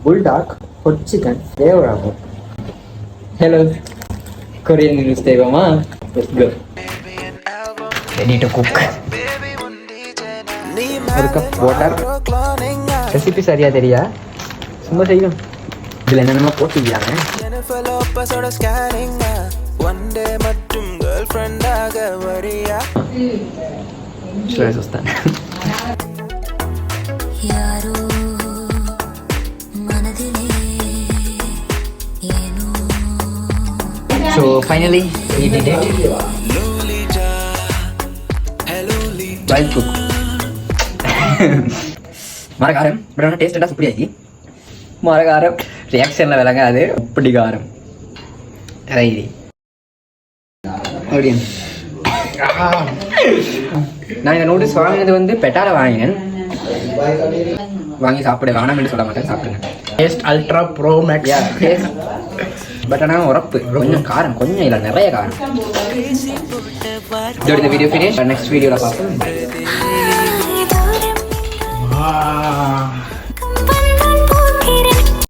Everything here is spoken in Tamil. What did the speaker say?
bulldog, hot chicken, flavorable. Hello, Korean news தேவமா? Let's go. Ready to cook. ஒரு கப் வாட்டர். ரெசிபி சரியா தெரியா? சும்மா செய்யும். இதுல என்னென்னமோ போட்டுக்கிறாங்க. சுஸ்தான். So finally we did it. Well cooked. மரகாரம் பட் ஆனால் டேஸ்ட் எல்லாம் சூப்பர் ஆகி மரகாரம் ரியாக்ஷனில் விளங்காது அப்படி காரம் ரைடி அப்படியே நான் இந்த நூடுல்ஸ் வாங்கினது வந்து பெட்டால வாங்கினேன் வாங்கி சாப்பிட வேணாம்னு சொல்ல மாட்டேன் சாப்பிடுங்க taste ultra pro max taste but ஆனால் உரப்பு கொஞ்சம் காரம் கொஞ்சம் இல்லை நிறைய காரம் இதோட இந்த வீடியோ ஃபினிஷ் நெக்ஸ்ட் வீடியோவில் பார்ப்போம்